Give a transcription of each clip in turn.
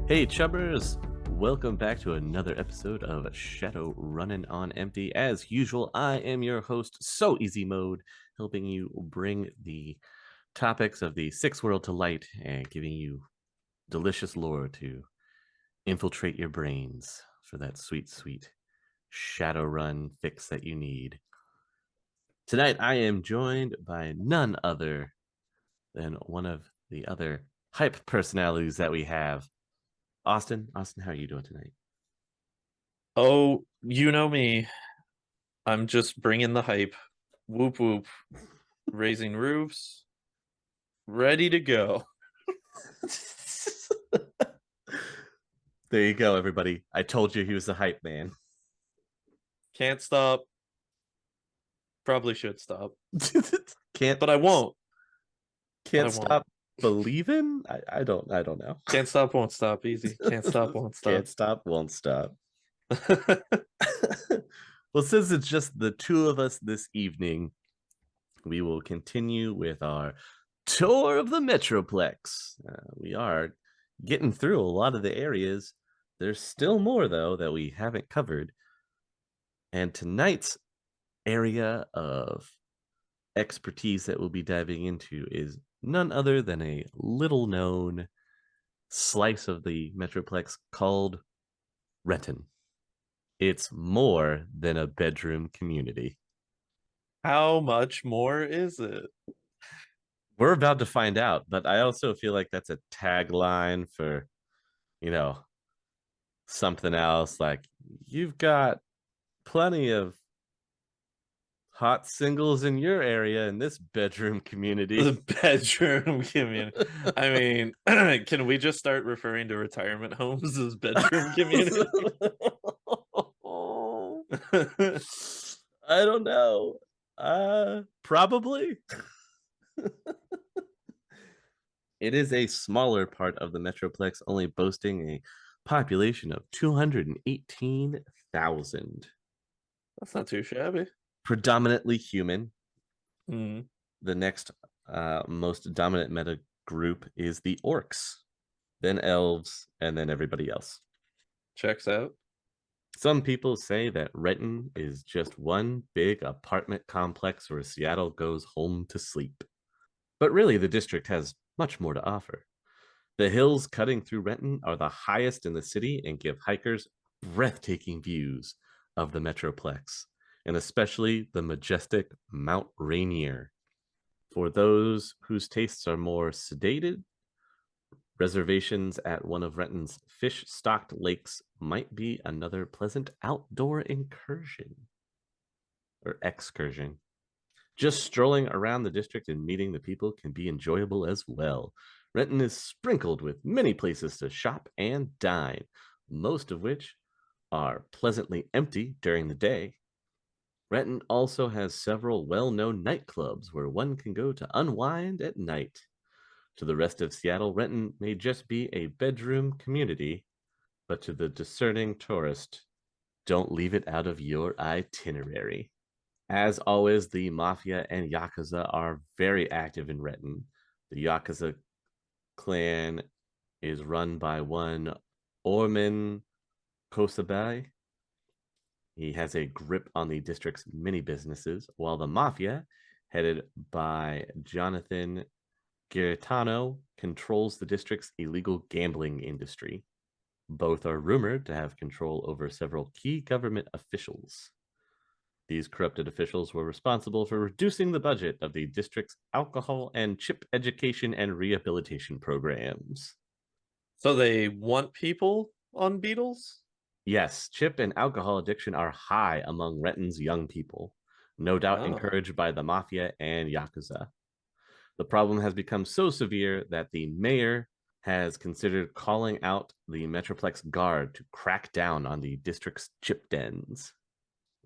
Hey Chummers, welcome back to another episode of Shadowrunnin on Empty. As usual, I am your host, So Easy Mode, helping you bring the topics of the Sixth World to light and giving you delicious lore to infiltrate your brains for that sweet, sweet Shadowrun fix that you need. Tonight, I am joined by none other than one of the other hype personalities that we have. Austin, how are you doing tonight? Oh, you know me. I'm just bringing the hype. Whoop whoop. Raising roofs. Ready to go. There you go, everybody. I told you he was the hype man. Can't stop. Probably should stop. can't But I won't. But I can't won't. stop believing. I don't know. Can't stop, won't stop. Easy. Can't stop, won't Can't stop. stop, won't stop. Well, since it's just the two of us this evening, we will continue with our tour of the Metroplex. We are getting through a lot of the areas. There's still more, though, that we haven't covered. And tonight's area of expertise that we'll be diving into is none other than a little known slice of the Metroplex called Renton. It's more than a bedroom community. How much more is it? We're about to find out, but I also feel like that's a tagline for, you know, something else. Like, you've got plenty of hot singles in your area in this bedroom community. The bedroom community. I mean, can we just start referring to retirement homes as bedroom community? I don't know. Probably. It is a smaller part of the Metroplex, only boasting a population of 218,000. That's not too shabby. Predominantly human. Mm. The next most dominant meta group is the orcs, then elves, and then everybody else. Checks out. Some people say that Renton is just one big apartment complex where Seattle goes home to sleep. But really, the district has much more to offer. The hills cutting through Renton are the highest in the city and give hikers breathtaking views of the Metroplex, and especially the majestic Mount Rainier. For those whose tastes are more sedated, reservations at one of Renton's fish-stocked lakes might be another pleasant outdoor incursion or excursion. Just strolling around the district and meeting the people can be enjoyable as well. Renton is sprinkled with many places to shop and dine, most of which are pleasantly empty during the day. Renton also has several well-known nightclubs where one can go to unwind at night. To the rest of Seattle, Renton may just be a bedroom community, but to the discerning tourist, don't leave it out of your itinerary. As always, the Mafia and Yakuza are very active in Renton. The Yakuza clan is run by one Orman Kosabai. He has a grip on the district's many businesses, while the Mafia, headed by Jonathan Giritano, controls the district's illegal gambling industry. Both are rumored to have control over several key government officials. These corrupted officials were responsible for reducing the budget of the district's alcohol and chip education and rehabilitation programs. So they want people on Beatles? Yes, chip and alcohol addiction are high among Renton's young people, no doubt Oh, encouraged by the Mafia and Yakuza. The problem has become so severe that the mayor has considered calling out the Metroplex Guard to crack down on the district's chip dens.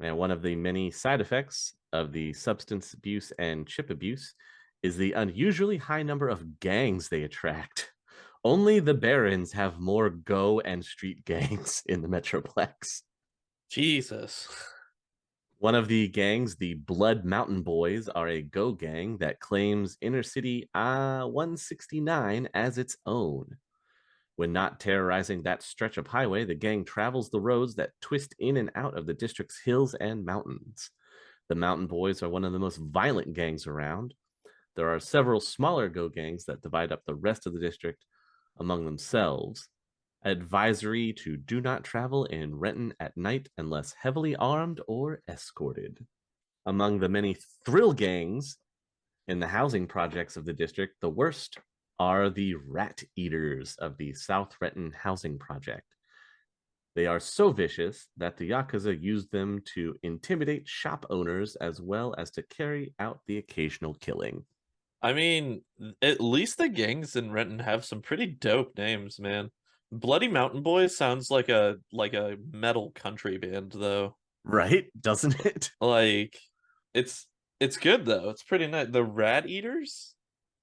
And one of the many side effects of the substance abuse and chip abuse is the unusually high number of gangs they attract. Only the Barons have more go and street gangs in the Metroplex. Jesus. One of the gangs, the Blood Mountain Boys, are a go gang that claims Inner City 169 as its own. When not terrorizing that stretch of highway, the gang travels the roads that twist in and out of the district's hills and mountains. The Mountain Boys are one of the most violent gangs around. There are several smaller go gangs that divide up the rest of the district among themselves. Advisory to do not travel in Renton at night unless heavily armed or escorted. Among the many thrill gangs in the housing projects of the district, the worst are the rat eaters of the South Renton housing project. They are so vicious that the Yakuza use them to intimidate shop owners as well as to carry out the occasional killing. I mean, at least the gangs in Renton have some pretty dope names, man. Bloody Mountain Boys sounds like a metal country band though. Right? Doesn't it? Like it's it's good though. It's pretty nice. The Rat Eaters?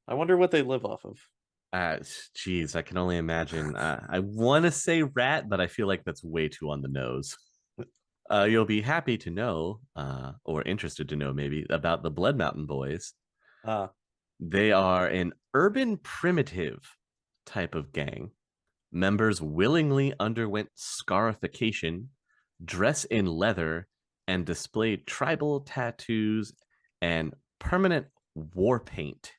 I wonder what they live off of. Geez, I can only imagine. I want to say rat, but I feel like that's way too on the nose. You'll be happy to know, or interested to know maybe, about the Blood Mountain Boys. Ah, They are an urban primitive type of gang. Members willingly underwent scarification, dress in leather, and display tribal tattoos and permanent war paint.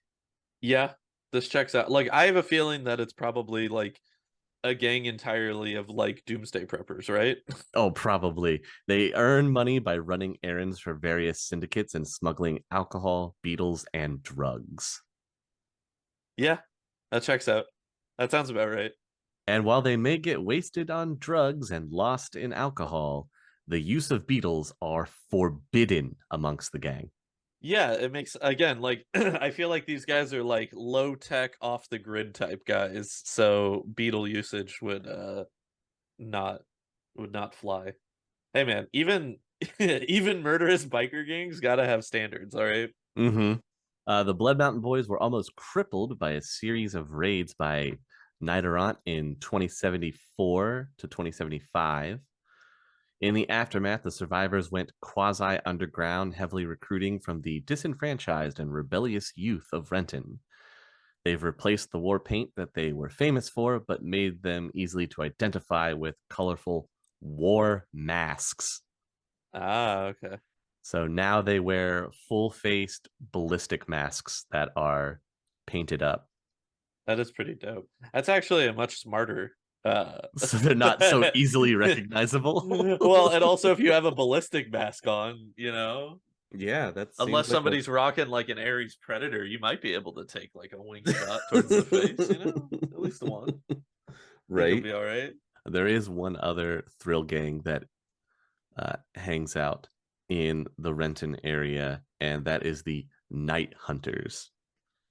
yeah, this checks out. Like I have a feeling that it's probably like a gang entirely of like doomsday preppers, right? Oh, probably. They earn money by running errands for various syndicates and smuggling alcohol, beetles, and drugs. Yeah, that checks out. That sounds about right. And while they may get wasted on drugs and lost in alcohol, the use of beetles are forbidden amongst the gang. Yeah, it makes again like I feel like these guys are like low tech off the grid type guys, so beetle usage not would not fly. Hey man, even even murderous biker gangs gotta have standards, all right? Mm-hmm. The Blood Mountain Boys were almost crippled by a series of raids by Nidoron in 2074 to 2075. In the aftermath, the survivors went quasi underground, heavily recruiting from the disenfranchised and rebellious youth of Renton. They've replaced the war paint that they were famous for, but made them easily to identify with colorful war masks. Ah, okay. So now they wear full faced ballistic masks that are painted up. That is pretty dope. That's actually a much smarter So they're not so easily recognizable. well, and also if you have a ballistic mask on, you know, Yeah, that unless seems like a somebody's rocking like an Ares Predator, you might be able to take like a wing shot towards the face, you know? At least one. Think you'll right. be all right. There is one other thrill gang that hangs out in the Renton area, and that is the Night Hunters.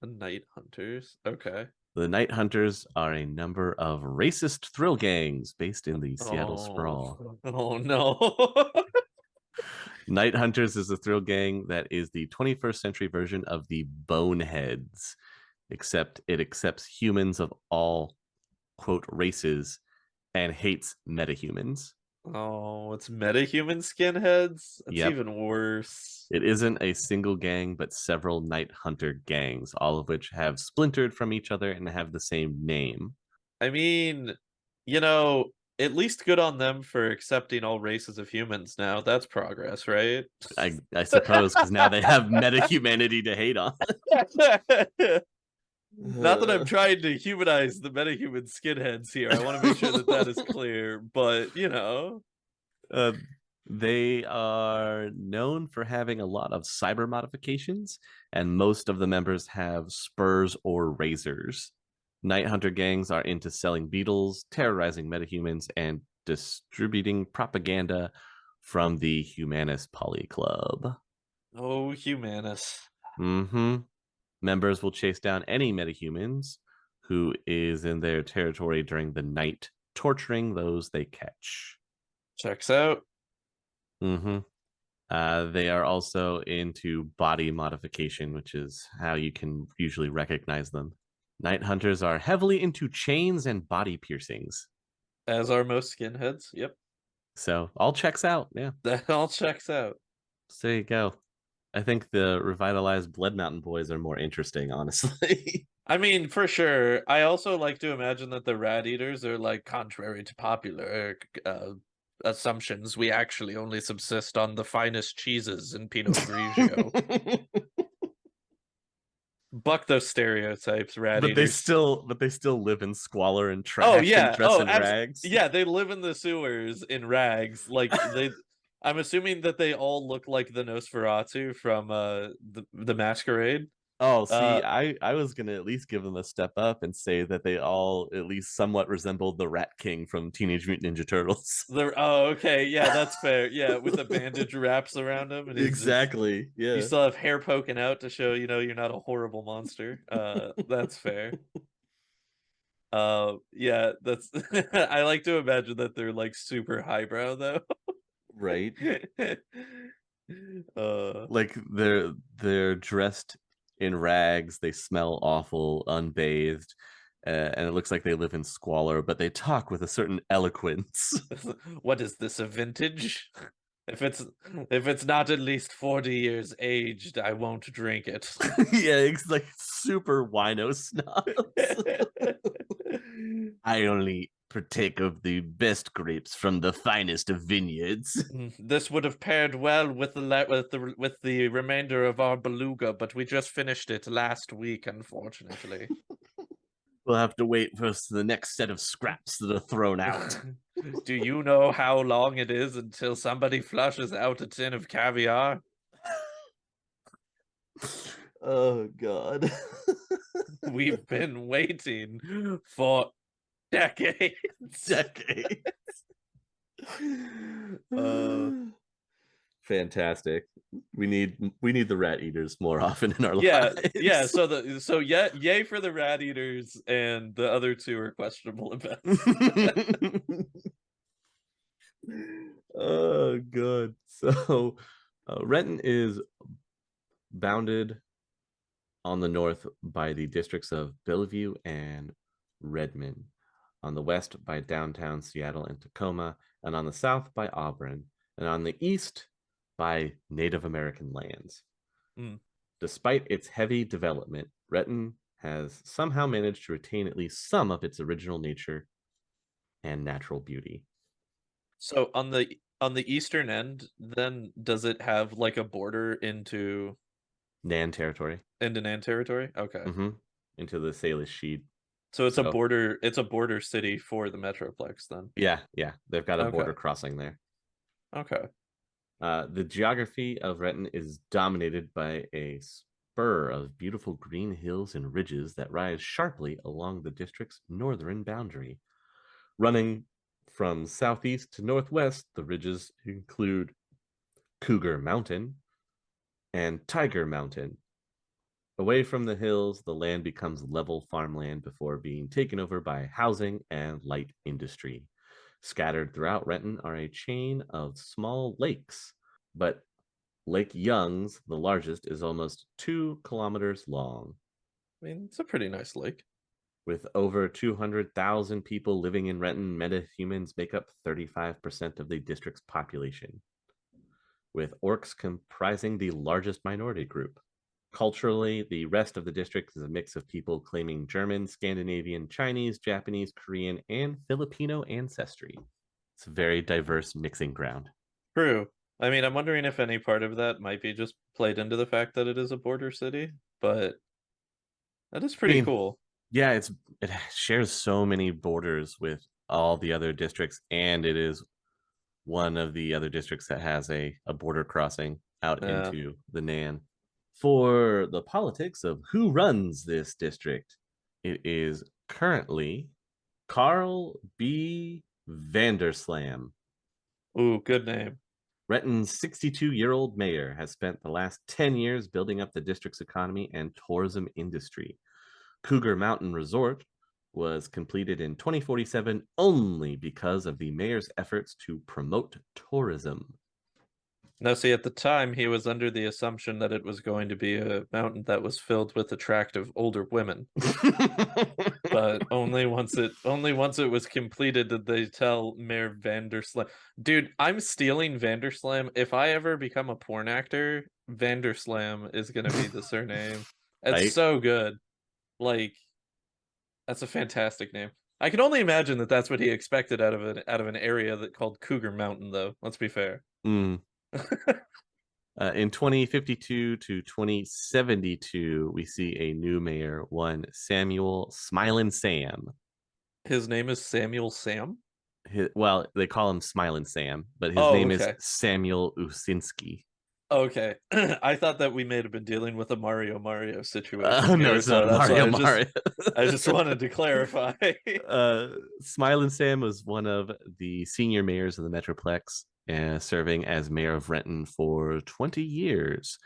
The Night Hunters. Okay. The Night Hunters are a number of racist thrill gangs based in the Seattle Sprawl. Oh no. Night Hunters is a thrill gang that is the 21st century version of the Boneheads, except it accepts humans of all, quote, races and hates metahumans. Oh, it's metahuman skinheads? That's Yep. even worse. It isn't a single gang, but several Night Hunter gangs, all of which have splintered from each other and have the same name. I mean, you know, at least good on them for accepting all races of humans now. That's progress, right? I suppose, because now they have metahumanity to hate on. Not that I'm trying to humanize the metahuman skinheads here. I want to make sure that that is clear, but you know. Uh, they are known for having a lot of cyber modifications, and most of the members have spurs or razors. Night Hunter gangs are into selling beetles, terrorizing metahumans, and distributing propaganda from the Humanist Poly Club. Oh, Humanus. Mm-hmm. Members will chase down any metahumans who is in their territory during the night, torturing those they catch. Checks out. Mm-hmm. They are also into body modification, which is how you can usually recognize them. Night hunters are heavily into chains and body piercings. As are most skinheads. Yep. So all checks out. Yeah. That all checks out. So there you go. I think the revitalized Blood Mountain Boys are more interesting, honestly. I mean, for sure. I also like to imagine that the rat eaters are like, contrary to popular assumptions, we actually only subsist on the finest cheeses in Pinot Grigio. Buck those stereotypes, rat eaters. But they still live in squalor and Oh trash and yeah. dress Oh, in rags. yeah. They live in the sewers in rags. Like they. I'm assuming that they all look like the Nosferatu from the Masquerade. Oh, Uh, see, I was gonna at least give them a step up and say that they all at least somewhat resembled the Rat King from Teenage Mutant Ninja Turtles. oh, okay, yeah, that's fair. Yeah, with the bandage wraps around him, and he's just Exactly. you Yeah. still have hair poking out to show you're not a horrible monster. That's fair. Yeah, that's I like to imagine that they're like super highbrow though. Right. uh, Like they're dressed in rags, they smell awful, unbathed, and it looks like they live in squalor, but they talk with a certain eloquence. what is this, a vintage? If it's if it's not at least 40 years aged, I won't drink it. Yeah, it's like super wino snobs. I only partake of the best grapes from the finest of vineyards. This would have paired well with the remainder of our beluga, but we just finished it last week, unfortunately. We'll have to wait for the next set of scraps that are thrown out. Do you know how long it is until somebody flushes out a tin of caviar? Oh God. We've been waiting for decades. Decades. Uh, Fantastic. We need the rat eaters more often in our yeah, yeah. lives. Yeah, yay for the rat eaters, and the other two are questionable at best. Oh God. So Renton is bounded on the north by the districts of Bellevue and Redmond, on the west by downtown Seattle and Tacoma, and on the south by Auburn, and on the east by Native American lands. Mm. Despite its heavy development, Renton has somehow managed to retain at least some of its original nature and natural beauty. So on the eastern end, then does it have like a border Nan territory. into Nan territory? Okay. Mm-hmm. Into the Salish Sheet. So So it's a border city for the Metroplex then. yeah, they've got a Okay. border crossing there. Okay. The geography of Renton is dominated by a spur of beautiful green hills and ridges that rise sharply along the district's northern boundary. Running from southeast to northwest, the ridges include Cougar Mountain and Tiger Mountain. Away from the hills, the land becomes level farmland before being taken over by housing and light industry. Scattered throughout Renton are a chain of small lakes, but Lake Young's, the largest, is almost 2 kilometers long. I mean, it's a pretty nice lake. With over 200,000 people living in Renton, metahumans make up 35% of the district's population, with orcs comprising the largest minority group. Culturally, the rest of the district is a mix of people claiming German, Scandinavian, Chinese, Japanese, Korean, and Filipino ancestry. It's a very diverse mixing ground. True. I mean, I'm wondering if any part of that might be just played into the fact that it is a border city, but that is I pretty mean, cool. yeah, it shares so many borders with all the other districts, and it is one of the other districts that has a border crossing out Yeah. into the Nan. For the politics of who runs this district, it is currently Carl B. Vanderslam. Ooh, good name. Renton's 62-year-old mayor has spent the last 10 years building up the district's economy and tourism industry. Cougar Mountain Resort was completed in 2047 only because of the mayor's efforts to promote tourism. Now, see, at the time, he was under the assumption that it was going to be a mountain that was filled with attractive older women. But only once it was completed did they tell Mayor Vanderslam. Dude, I'm stealing Vanderslam. If I ever become a porn actor, Vanderslam is gonna be the surname. It's Right? so good. Like, that's a fantastic name. I can only imagine that that's what he expected out of an area that called Cougar Mountain, though. Let's be fair. Mm. In 2052 to 2072, we see a new mayor, one Samuel Smilin' Sam. His name is Samuel Sam. Well, they call him Smilin' Sam, but his Oh, name is okay. Samuel Usinski. Okay. I thought that we may have been dealing with a Mario situation No, here, it's not so that's why Mario Mario. I just wanted to clarify. Smilin' Sam was one of the senior mayors of the Metroplex, serving as mayor of Renton for 20 years,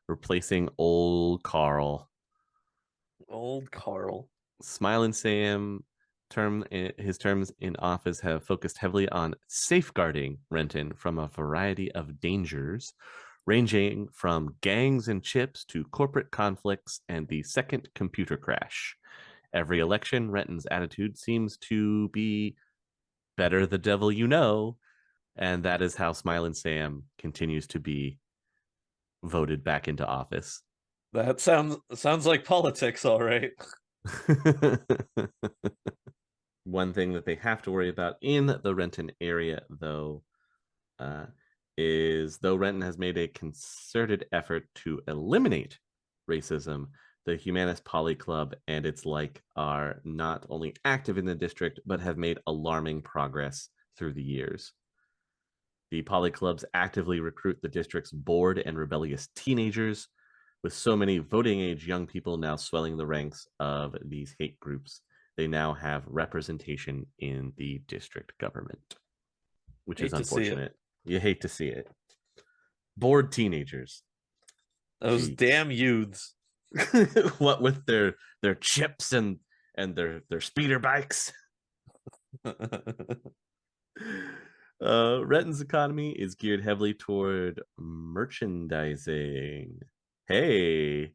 replacing old Carl. Old Carl. Smilin' Sam his terms in office have focused heavily on safeguarding Renton from a variety of dangers, ranging from gangs and chips to corporate conflicts and the second computer crash. Every election, Renton's attitude seems to be better the devil you know, and that is how Smilin' Sam continues to be voted back into office. That sounds like politics, all right. One thing that they have to worry about in the Renton area, though, uh, is though Renton has made a concerted effort to eliminate racism, the Humanist Poly Club and its like are not only active in the district, but have made alarming progress through the years. The Poly Clubs actively recruit the district's bored and rebellious teenagers, with so many voting age young people now swelling the ranks of these hate groups. They now have representation in the district government, which is Hate to see it. unfortunate. You hate to see it. Bored teenagers. Those Jeez. damn youths. What with their chips and their speeder bikes. Renton's economy is geared heavily toward merchandising. Hey,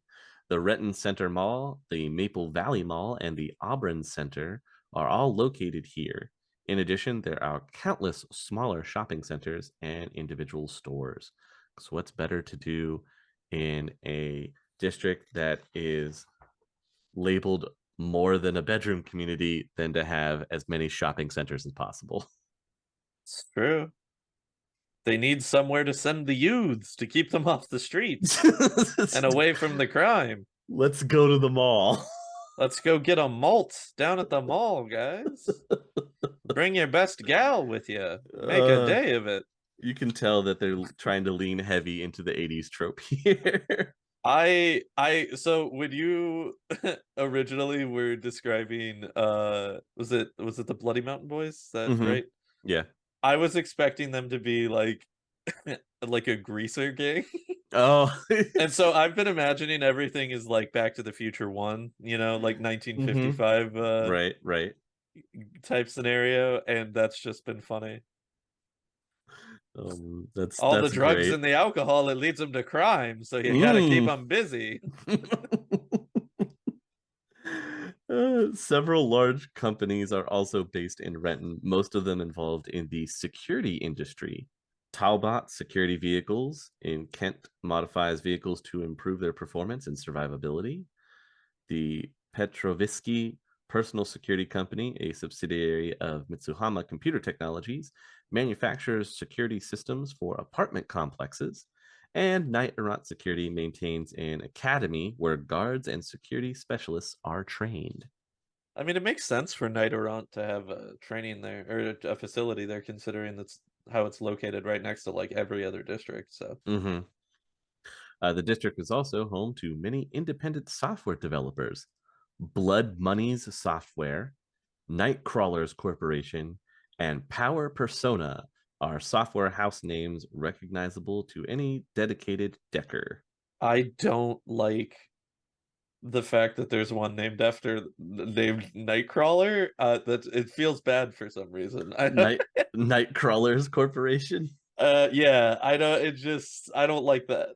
the Renton Center Mall, the Maple Valley Mall, and the Auburn Center are all located here. In addition, there are countless smaller shopping centers and individual stores. So, what's better to do in a district that is labeled more than a bedroom community than to have as many shopping centers as possible? It's true. They need somewhere to send the youths to keep them off the streets and away from the crime. Let's go to the mall. Let's go get a malt down at the mall, guys. Bring your best gal with you. Make a Uh, day of it. you can tell that they're trying to lean heavy into the 80s trope here. So when you originally were describing was it the Bloody Mountain Boys? Is that Hmm. right? Yeah. I was expecting them to be like like a greaser gang. Oh. And so I've been imagining everything is like Back to the Future 1, like Hmm. 1955 Right, right. type scenario, and that's just been funny. That's All the that's drugs great. and the alcohol, it leads them to crime, so you got to keep Mm. them busy. Several large companies are also based in Renton, most of them involved in the security industry. Talbot Security Vehicles in Kent modifies vehicles to improve their performance and survivability. The Petrovisky Personal Security Company, a subsidiary of Mitsuhama Computer Technologies, manufactures security systems for apartment complexes. And Knight Errant Security maintains an academy where guards and security specialists are trained. I mean, it makes sense for Nighterant to have a training there or a facility there, considering that's how it's located right next to like every other district. So Mm-hmm. The district is also home to many independent software developers. Blood Money's Software, Nightcrawlers Corporation, and Power Persona are software house names recognizable to any dedicated decker. I don't like the fact that there's one named Nightcrawler. That it feels bad for some reason. Nightcrawlers Corporation. Yeah, I don't. It just I don't like that.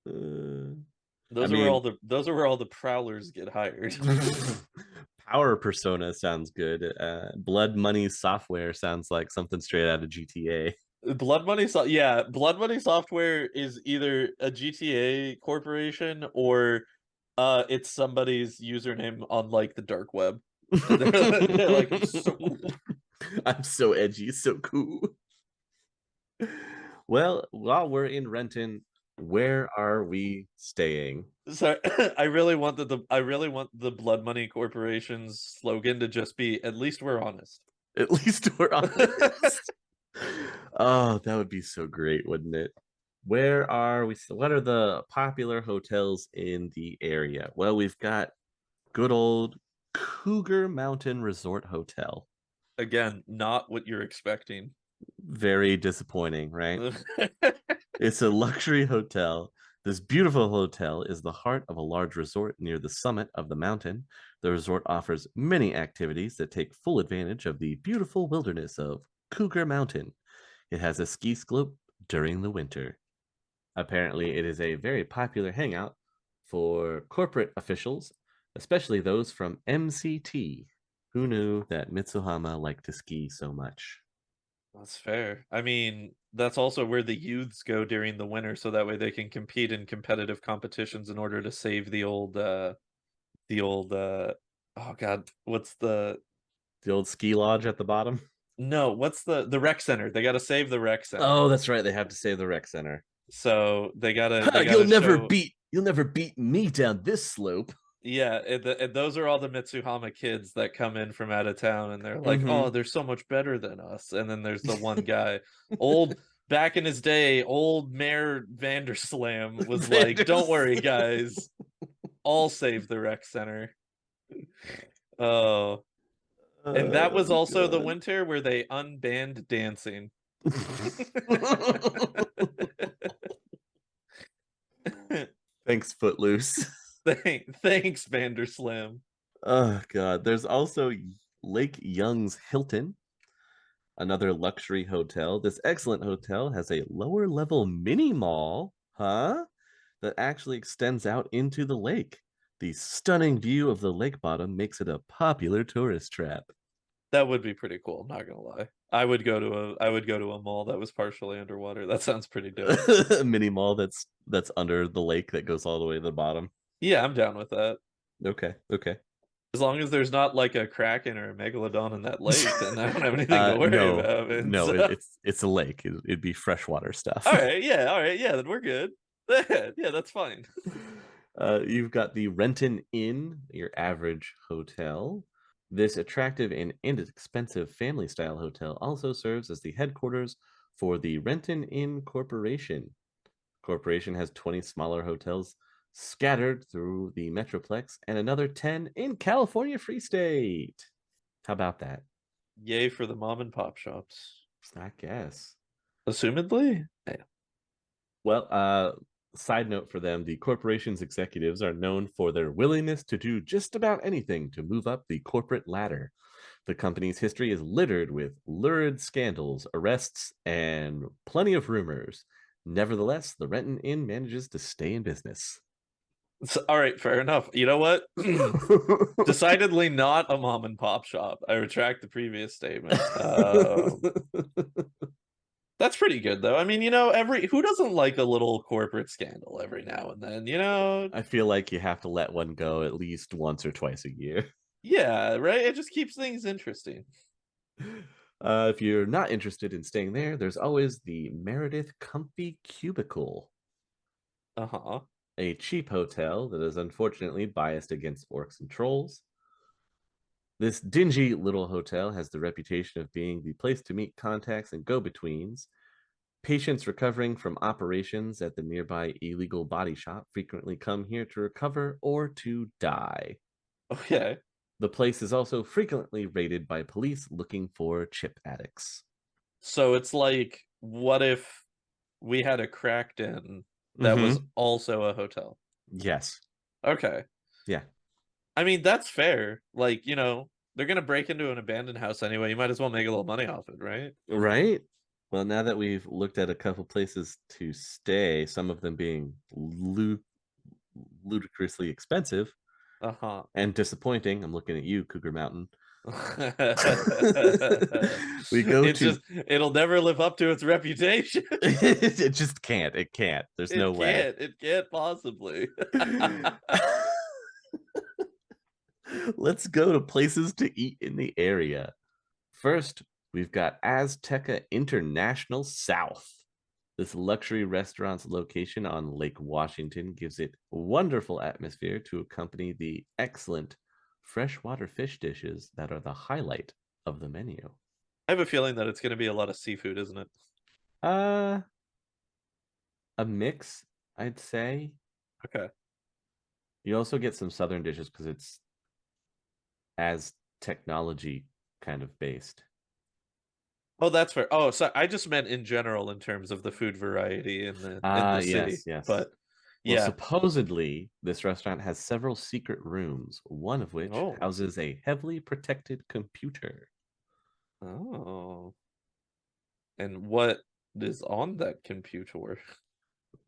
I Those are where mean, all the prowlers get hired. Power Persona sounds good. Blood Money Software sounds like something straight out of GTA. Yeah, Blood Money Software is either a GTA corporation or it's somebody's username on like the dark web. And they're like, I'm so cool. I'm so edgy, so cool. Well, while we're in Renton, where are we staying? So I really want the Blood Money Corporation's slogan to just be at least we're honest. At least we're honest. Oh, that would be so great, wouldn't it? Where are we? What are the popular hotels in the area? Well, we've got good old Cougar Mountain Resort Hotel. Again, not what you're expecting. Very disappointing, right? It's a luxury hotel. This beautiful hotel is the heart of a large resort near the summit of the mountain. The resort offers many activities that take full advantage of the beautiful wilderness of Cougar Mountain. It has a ski slope during the winter. Apparently, it is a very popular hangout for corporate officials, especially those from MCT. Who knew that Mitsuhama liked to ski so much? That's fair. I mean, that's also where the youths go during the winter, so that way they can compete in competitive competitions in order to save the old oh god, what's the The old ski lodge at the bottom. no, what's the rec center? They gotta save the rec center. Oh, that's right. They have to save the rec center. So they Ha, gotta show you'll never beat me down this slope. yeah, those are all the Mitsuhama kids that come in from out of town and they're like, "Oh, Mm-hmm. they're so much better than us." And then there's the one guy, old back in his day, old Mayor Vanderslam was like, "Don't Vanders. worry, guys, I'll save the rec center." Oh, and that was Oh also the god. winter where they unbanned dancing. Thanks, Footloose. Thanks, Vanderslam. Oh god. There's also Lake Young's Hilton, another luxury hotel. This excellent hotel has a lower level mini mall, huh? That actually extends out into the lake. The stunning view of the lake bottom makes it a popular tourist trap. That would be pretty cool, I'm not gonna lie. I would go to a mall that was partially underwater. That sounds pretty dope. A mini mall that's under the lake that goes all the way to the bottom. Yeah, I'm down with that. Okay, okay. As long as there's not like a kraken or a megalodon in that lake, then I don't have anything to worry No, about. And no, so, it's a lake. It'd be freshwater all stuff. right, yeah, all right, yeah, then we're good. Yeah, that's fine. You've got the Renton Inn, your average hotel. This attractive and inexpensive family style hotel also serves as the headquarters for the Renton Inn Corporation. Corporation has 20 smaller hotels scattered through the Metroplex and another 10 in California Free State. How about that? Yay for the mom and pop shops. I guess. Assumedly? Yeah. Well, side note for them, the corporation's executives are known for their willingness to do just about anything to move up the corporate ladder. The company's history is littered with lurid scandals, arrests, and plenty of rumors. Nevertheless, the Renton Inn manages to stay in business. All right, fair enough. You know what? Decidedly not a mom and pop shop. I retract the previous statement. That's pretty good though. I mean, every who doesn't like a little corporate scandal every now and then, I feel like you have to let one go at least once or twice a year. Yeah, right? It just keeps things interesting. If you're not interested in staying there, there's always the Meredith Comfy Cubicle, Uh-huh. a cheap hotel that is unfortunately biased against orcs and trolls. This dingy little hotel has the reputation of being the place to meet contacts and go betweens. Patients recovering from operations at the nearby illegal body shop frequently come here to recover or to die. Okay. The place is also frequently raided by police looking for chip addicts. So it's like, what if we had a cracked in that was Mm-hmm. also a hotel? Yes. Okay. Yeah. I mean, that's fair. Like, they're gonna break into an abandoned house anyway. You might as well make a little money off it, right? Right? Well, now that we've looked at a couple places to stay, some of them being ludicrously expensive Uh-huh. and disappointing, I'm looking at you, Cougar Mountain. We go It's to just it'll never live up to its reputation. it just can't. It can't. There's no It way. can't. It can't possibly. Let's go to places to eat in the area. First, we've got Azteca International South. This luxury restaurant's location on Lake Washington gives it a wonderful atmosphere to accompany the excellent freshwater fish dishes that are the highlight of the menu. I have a feeling that it's going to be a lot of seafood, isn't it? Uh, a mix, I'd say. Okay. You also get some southern dishes because it's as technology kind of based. Oh, that's fair. Oh, so I just meant in general in terms of the food variety in Ah, the yes, city. yes. But Well, yeah. supposedly, this restaurant has several secret rooms, one of which Oh. houses a heavily protected computer. Oh. And what is on that computer?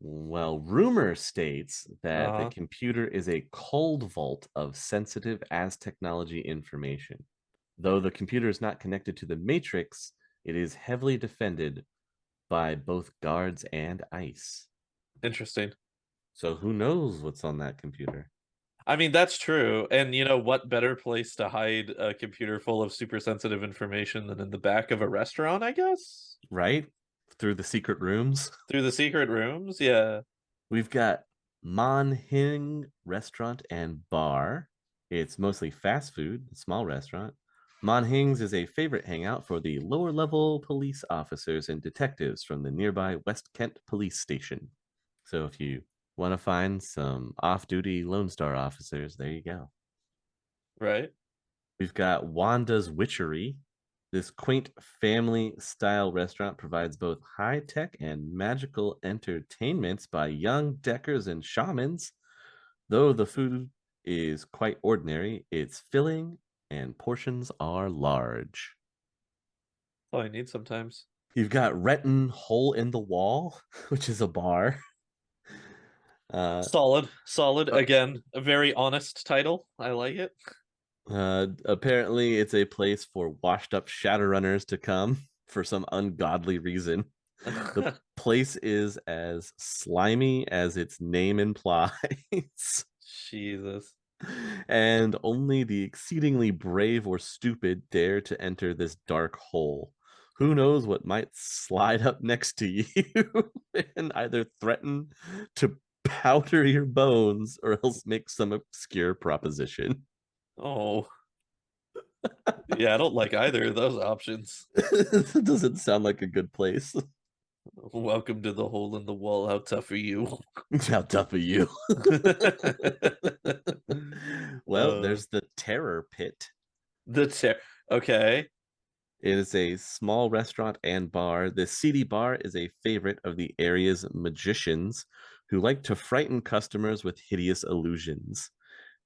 Well, rumor states that the Uh-huh. computer is a cold vault of sensitive as technology information. Though the computer is not connected to the matrix, it is heavily defended by both guards and ICE. Interesting. So who knows what's on that computer, I mean, that's true. And you know what better place to hide a computer full of super sensitive information than in the back of a restaurant, I guess? right? Through the secret rooms. Through the secret rooms? Yeah. We've got Man Hing Restaurant and Bar. It's mostly fast food, a small restaurant. Man Hing's is a favorite hangout for the lower level police officers and detectives from the nearby West Kent Police Station. So if you want to find some off duty Lone Star officers, there you go. Right? We've got Wanda's Witchery. This quaint family style restaurant provides both high tech and magical entertainments by young deckers and shamans. Though the food is quite ordinary, it's filling and portions are large. All I need sometimes. You've got Renton Hole in the Wall, which is a bar. Uh, Solid. Solid. uh, Again, a very honest title. I like it. apparently, it's a place for washed up Shadowrunners to come for some ungodly reason. The place is as slimy as its name implies, Jesus. and only the exceedingly brave or stupid dare to enter this dark hole. Who knows what might slide up next to you and either threaten to powder your bones or else make some obscure proposition. Oh. Yeah, I don't like either of those options. It doesn't sound like a good place. Welcome to the hole in the wall. How tough are you? How tough are you? Well, uh, there's the Terror Pit. the ter- okay. It is a small restaurant and bar. The seedy bar is a favorite of the area's magicians who like to frighten customers with hideous illusions.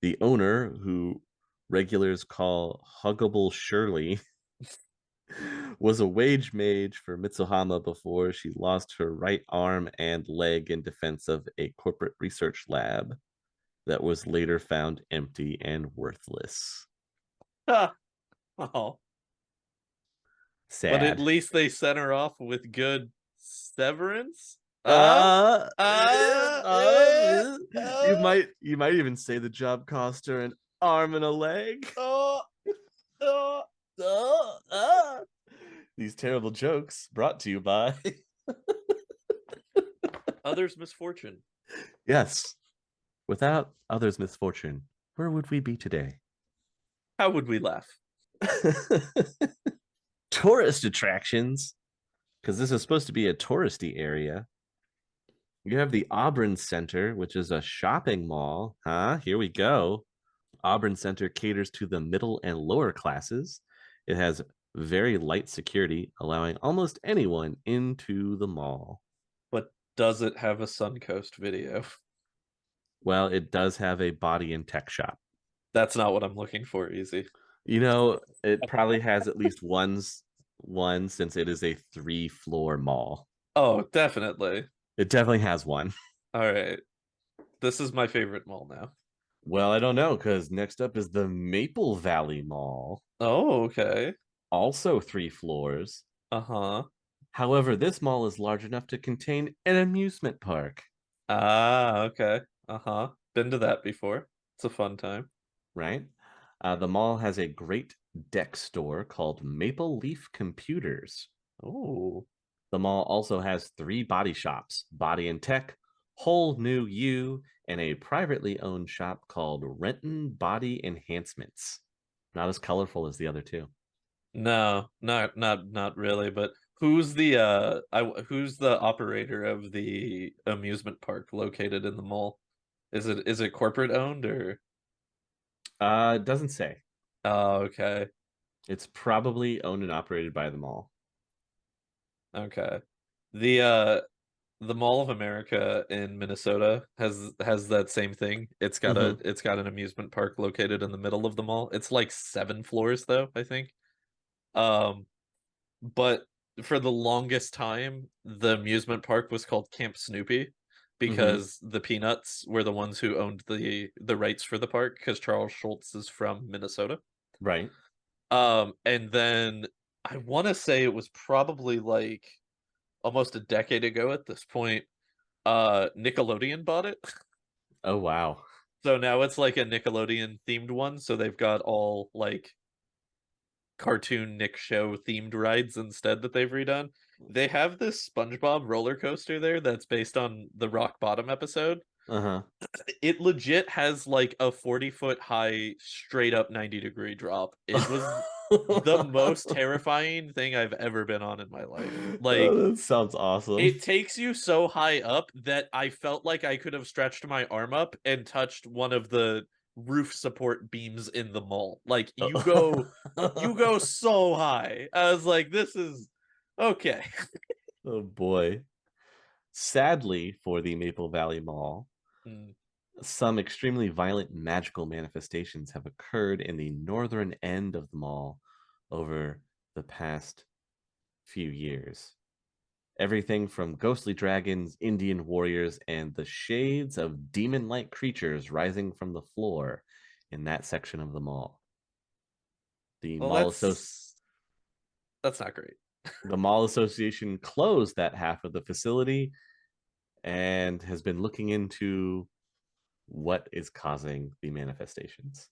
The owner, who regulars call Huggable Shirley, was a wage mage for Mitsuhama before she lost her right arm and leg in defense of a corporate research lab that was later found empty and worthless. Ah, oh. But at Sad. least they sent her off with good severance. Uh, Yeah, you might even say the job cost her an arm and a leg. uh, uh. These terrible jokes brought to you by Others' misfortune. yes. Without others' misfortune, where would we be today? How would we laugh? Tourist attractions, because this is supposed to be a touristy area. You have the Auburn Center, which is a shopping mall. Huh? Here we go. Auburn Center caters to the middle and lower classes. It has very light security, allowing almost anyone into the mall. But does it have a Suncoast video? Well, it does have a body and tech shop. That's not what I'm looking for, Easy. You know, it probably has at least one since it is a 3-floor mall. Oh, definitely. It definitely has one. All right. This is my favorite mall now. Well, I don't know because next up is the Maple Valley Mall, Oh, okay. also 3 floors. Uh-huh. However, this mall is large enough to contain an amusement park, Ah, okay. Uh-huh. Been to that before. It's a fun time. right? The mall has a great deck store called Maple Leaf Computers. Oh, The mall also has 3 body shops, Body and Tech, Whole New You, and a privately owned shop called Renton Body Enhancements. Not as colorful as the other two. no, not really, but who's the operator of the amusement park located in the mall? Is it corporate owned or It doesn't say. Oh, okay. It's probably owned and operated by the mall. Okay. The Mall of America in Minnesota has that same thing. Hmm. It's got an amusement park located in the middle of the mall. It's like 7 floors though, I think. Um, but for the longest time, the amusement park was called Camp Snoopy Hmm. because the Peanuts were the ones who owned the rights for the park because Charles Schultz is from Minnesota. Right. And then I want to say it was probably like almost a decade ago at this point, Nickelodeon bought it. Oh, wow. So now it's like a Nickelodeon themed one. So they've got all like cartoon Nick show themed rides instead that they've redone. They have this SpongeBob roller coaster there that's based on the Rock Bottom episode. Uh It legit has like a 40-foot high straight up 90-degree drop. It was the most huh. terrifying thing I've ever been on in my life. Like Oh, that sounds awesome. it takes you so high up that I felt like I could have stretched my arm up and touched one of the roof support beams in the mall. Like you go so high. I was like, this is okay. Oh boy. Sadly for the Maple Valley Mall, Mm. some extremely violent magical manifestations have occurred in the northern end of the mall over the past few years. Everything from ghostly dragons, Indian warriors, and the shades of demon like creatures rising from the floor in that section of the mall. The Well, mall, that's not great. the mall association closed that half of the facility and has been looking into what is causing the manifestations.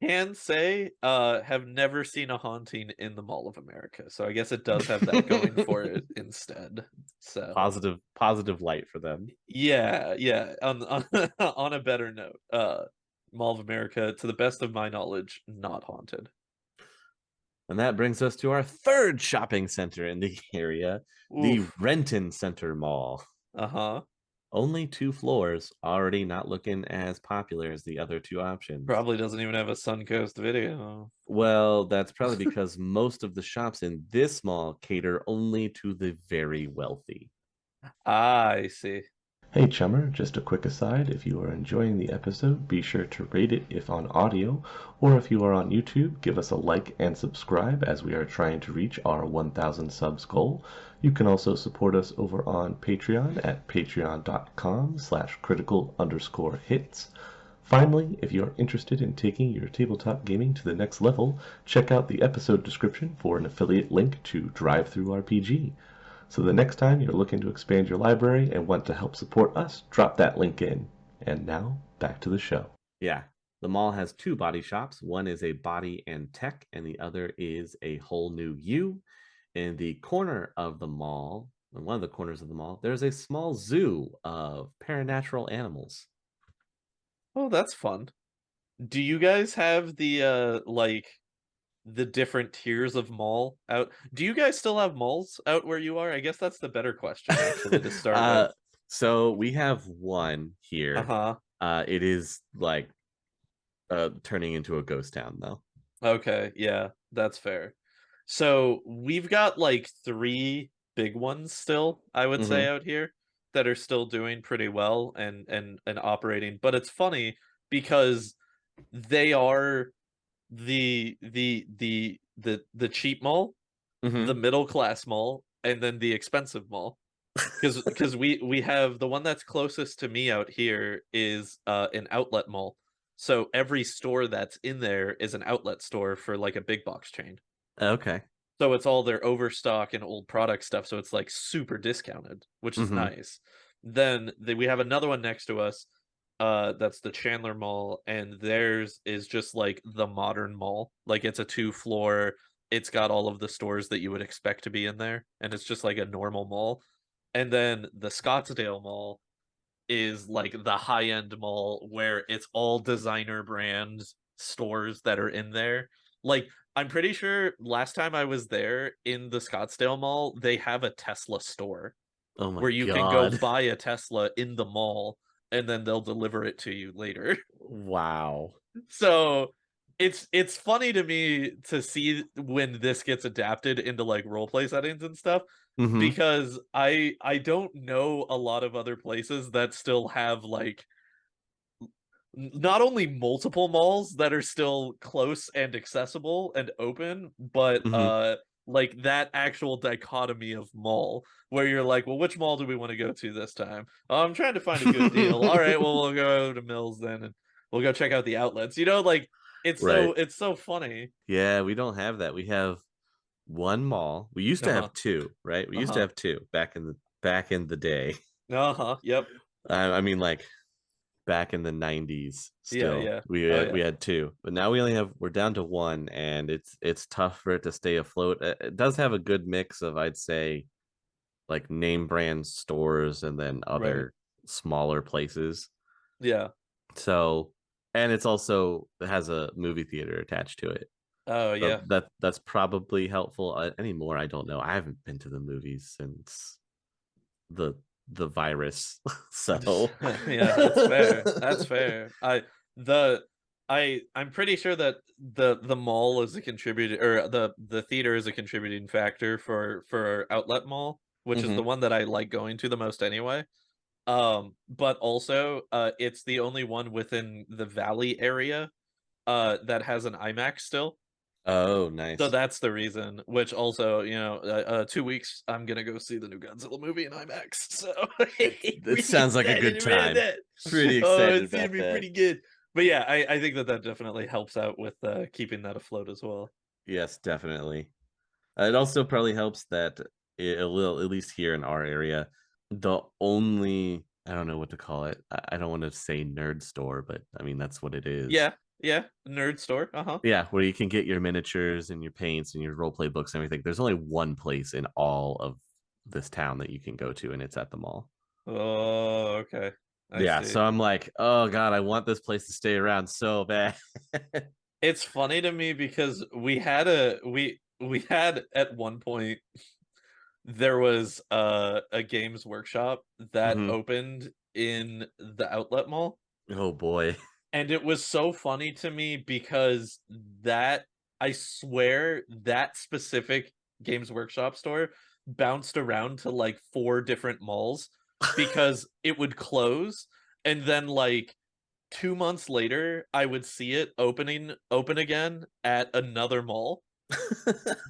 Can say have never seen a haunting in the Mall of America. So I guess it does have that going for it instead. So Positive light for them. yeah, yeah. On a better note, Mall of America, to the best of my knowledge, not haunted. And that brings us to our third shopping center in the area, the Oof. Renton Center Mall. Uh-huh. Only 2 floors, already not looking as popular as the other 2 options. Probably doesn't even have a Suncoast video. Well, that's probably because most of the shops in this mall cater only to the very wealthy. Ah, I see. Hey Chummer, just a quick aside, if you are enjoying the episode, be sure to rate it if on audio, or if you are on YouTube, give us a like and subscribe as we are trying to reach our 1,000 subs goal. You can also support us over on Patreon at patreon.com/critical_hits. Finally, if you are interested in taking your tabletop gaming to the next level, check out the episode description for an affiliate link to DriveThruRPG. So the next time you're looking to expand your library and want to help support us, drop that link in. And now, back to the show. Yeah, the mall has 2 body shops. One is a body and tech, and the other is a whole new you. In the corner of the mall, in one of the corners of the mall, there's a small zoo of paranatural animals. Oh, that's fun. Do you guys have the like the different tiers of mall out? Do you guys still have malls out where you are? I guess that's the better question actually to start uh, with. so we have one here. Uh-huh. It is like turning into a ghost town, though. Okay, yeah, that's fair. So we've got like 3 big ones still, I would say, Hmm. out here that are still doing pretty well and operating. But it's funny because they are the cheap mall, the Hmm. middle class mall, and then the expensive mall. Because we have the one that's closest to me out here is an outlet mall. So every store that's in there is an outlet store for like a big box chain. Okay. So it's all their overstock and old product stuff. So it's like super discounted, which is Mm-hmm. nice. Then we have another one next to us. That's the Chandler Mall, and theirs is just like the modern mall. Like it's a 2-floor. It's got all of the stores that you would expect to be in there, and it's just like a normal mall. And then the Scottsdale Mall is like the high-end mall where it's all designer brand stores that are in there. Like I'm pretty sure last time I was there in the Scottsdale Mall, they have a Tesla store Oh my where you can go God. buy a Tesla in the mall and then they'll deliver it to you later. Wow. So it's funny to me to see when this gets adapted into like role play settings and stuff Mm-hmm. because I don't know a lot of other places that still have like not only multiple malls that are still close and accessible and open, but Mm-hmm. like that actual dichotomy of mall where you're like, well, which mall do we want to go to this time? Oh, I'm trying to find a good deal. All right, well, we'll go to Mills then and we'll go check out the outlets. You know, like Right. it's so funny. Yeah, we don't have that. We have one mall. We used to Uh-huh. have two, right? We used to Uh-huh. have two back in the day. Uh-huh. Yep. I mean, like back in the 90s Yeah, still. yeah. Oh We yeah. had two. But now we're down to one, and it's tough for it to stay afloat. It does have a good mix of, I'd say, like name brand stores and then Right. other smaller places. Yeah. So, and it has a movie theater attached to it. Oh So yeah. that's probably helpful. Anymore, I don't know. I haven't been to the movies since the the virus. So Yeah, that's fair. That's fair. The I'm pretty sure that the mall is a contributor or the theater is a contributing factor for Outlet Mall, which is the Mhm. one that I like going to the most anyway. But also it's the only one within the Valley area that has an IMAX still. Oh, So nice. that's the reason, which also, 2 weeks, I'm gonna go see the new Godzilla movie in IMAX. So It pretty sounds like a good excited about time. that. Pretty Oh, excited it's gonna about be that. pretty good. But yeah, I think that definitely helps out with keeping that afloat as well. Yes, definitely. It also probably helps that it will, at least here in our area, the only, I don't know what to call it. I don't want to say nerd store, but I mean that's what it is. Yeah, yeah, nerd store. Uh-huh. Yeah, where you can get your miniatures and your paints and your roleplay books and everything. There's only one place in all of this town that you can go to, and it's at the mall. Oh, okay. I Yeah, see. so I'm like, oh God, I want this place to stay around so bad. It's funny to me because we had at one point there was a games workshop that Hmm. opened in the outlet mall, Oh boy. and it was so funny to me because that I swear that specific games workshop store bounced around to like 4 different malls because it would close and then like 2 months later I would see it open again at another mall,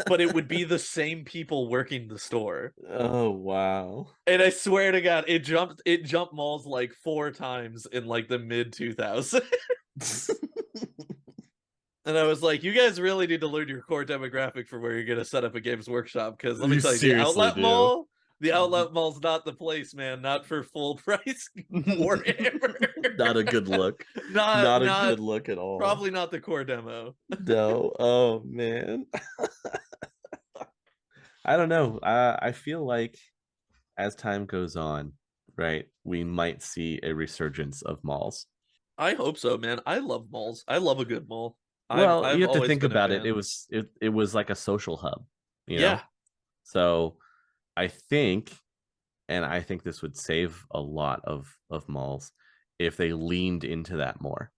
but it would be the same people working the store. Oh wow. And I swear to God, it jumped malls like 4 times in like the mid 2000s. And I was like, you guys really need to learn your core demographic for where you're gonna set up a games workshop. Because let me You tell you, seriously do. the outlet mall's not the place, man. Not for full price Warhammer. Not a good look. not Not a not good look at all. probably not the core demo. No. Oh man. I don't know. I feel like as time goes on, right, we might see a resurgence of malls. I hope so, man. I love malls. I love a good mall. Well, you I've have to always think been a about it. fan. It was like a social hub, you Yeah, know? So I think, and I think this would save a lot of malls if they leaned into that more,